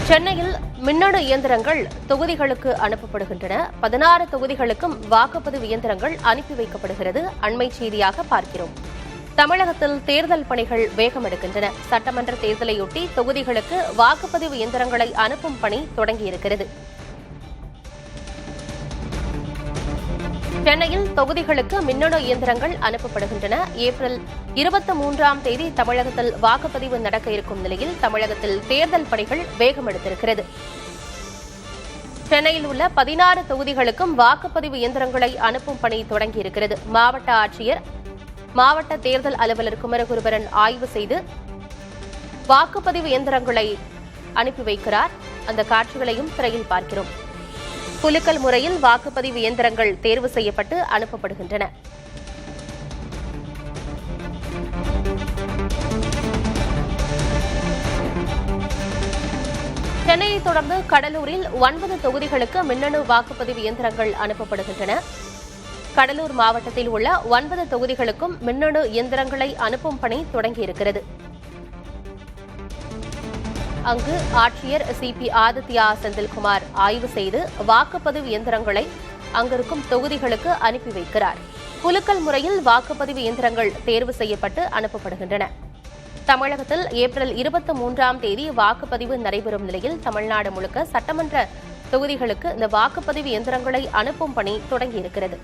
சென்னையில் மின்னணு இயந்திரங்கள் தொகுதிகளுக்கு அனுப்பப்படுகின்றன. 16 தொகுதிகளுக்கும் வாக்குப்பதிவு இயந்திரங்கள் அனுப்பி வைக்கப்படுகிறது. அண்மை செய்தியாக பார்க்கிறோம். தமிழகத்தில் தேர்தல் பணிகள் வேகமெடுக்கின்றன. சட்டமன்ற தேர்தலையொட்டி தொகுதிகளுக்கு வாக்குப்பதிவு இயந்திரங்களை அனுப்பும் பணி தொடங்கியிருக்கிறது. சென்னையில் தொகுதிகளுக்கு மின்னணு இயந்திரங்கள் அனுப்பப்படுகின்றன. ஏப்ரல் 23ஆம் தேதி தமிழகத்தில் வாக்குப்பதிவு நடக்க இருக்கும் நிலையில் தமிழகத்தில் தேர்தல் பணிகள் வேகமெடுத்திருக்கிறது. சென்னையில் உள்ள 16 தொகுதிகளுக்கும் வாக்குப்பதிவு இயந்திரங்களை அனுப்பும் பணி தொடங்கியிருக்கிறது. மாவட்ட ஆட்சியர், மாவட்ட தேர்தல் அலுவலர் குமரகுருபரன் ஆய்வு செய்து வாக்குப்பதிவு இயந்திரங்களை அனுப்பி வைக்கிறார். அந்த காட்சிகளையும் திரையில் பார்க்கிறோம். குலுக்கல் முறையில் வாக்குப்பதிவு இயந்திரங்கள் தேர்வு செய்யப்பட்டு அனுப்பப்படுகின்றன. சென்னையை தொடர்ந்து கடலூரில் 9 தொகுதிகளுக்கு மின்னணு வாக்குப்பதிவு இயந்திரங்கள் அனுப்பப்படுகின்றன. கடலூர் மாவட்டத்தில் உள்ள 9 தொகுதிகளுக்கும் மின்னணு இயந்திரங்களை அனுப்பும் பணி தொடங்கியிருக்கிறது. அங்கு ஆட்சியர் சிபி ஆதித்யா செந்தில்குமார் ஆய்வு செய்து வாக்குப்பதிவு இயந்திரங்களை அங்கிருக்கும் தொகுதிகளுக்கு அனுப்பி வைக்கிறார். குலுக்கல் முறையில் வாக்குப்பதிவு இயந்திரங்கள் தேர்வு செய்யப்பட்டு அனுப்பப்படுகின்றன. தமிழகத்தில் ஏப்ரல் 23ஆம் தேதி வாக்குப்பதிவு நடைபெறும் நிலையில் தமிழ்நாடு முழுக்க சட்டமன்ற தொகுதிகளுக்கு இந்த வாக்குப்பதிவு இயந்திரங்களை அனுப்பும் பணி தொடங்கியிருக்கிறது.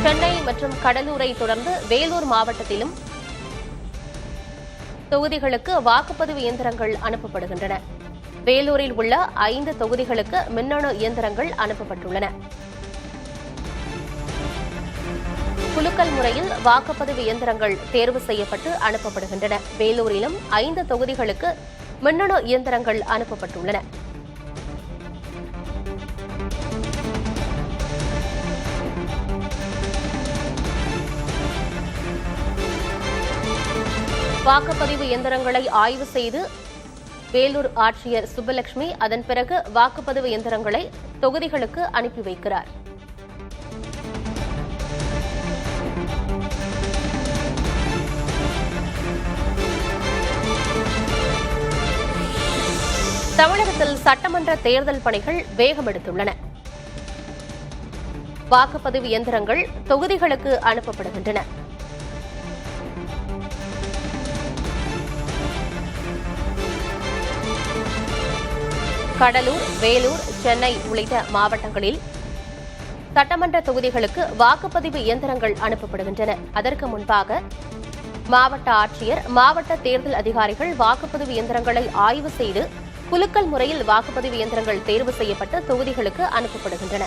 சென்னை மற்றும் கடலூரை தொடர்ந்து வேலூர் மாவட்டத்திலும் தொகுதிகளுக்கு வாக்குப்பதிவு இயந்திரங்கள் அனுப்பப்படுகின்றன. வேலூரில் உள்ள 5 தொகுதிகளுக்கு மின்னணு இயந்திரங்கள் அனுப்பப்பட்டுள்ளன. குலுக்கல் முறையில் வாக்குப்பதிவு இயந்திரங்கள் தேர்வு செய்யப்பட்டு அனுப்பப்படுகின்றன. வேலூரிலும் 5 தொகுதிகளுக்கு மின்னணு இயந்திரங்கள் அனுப்பப்பட்டுள்ளன. வாக்குப்பதிவு இயந்திரங்களை ஆய்வு செய்து வேலூர் ஆட்சியர் சுப்பலட்சுமி அதன் பிறகு வாக்குப்பதிவு இயந்திரங்களை தொகுதிகளுக்கு அனுப்பி வைக்கிறார். தமிழகத்தில் சட்டமன்ற தேர்தல் பணிகள் வேகமெடுத்துள்ளன. வாக்குப்பதிவு இயந்திரங்கள் தொகுதிகளுக்கு அனுப்பப்படுகின்றன. கடலூர், வேலூர், சென்னை உள்ளிட்ட மாவட்டங்களில் சட்டமன்ற தொகுதிகளுக்கு வாக்குப்பதிவு இயந்திரங்கள் அனுப்பப்படுகின்றன. அதற்கு முன்பாக மாவட்ட ஆட்சியர், மாவட்ட தேர்தல் அதிகாரிகள் வாக்குப்பதிவு இயந்திரங்களை ஆய்வு செய்து குலுக்கல் முறையில் வாக்குப்பதிவு இயந்திரங்கள் தேர்வு செய்யப்பட்டு தொகுதிகளுக்கு அனுப்பப்படுகின்றன.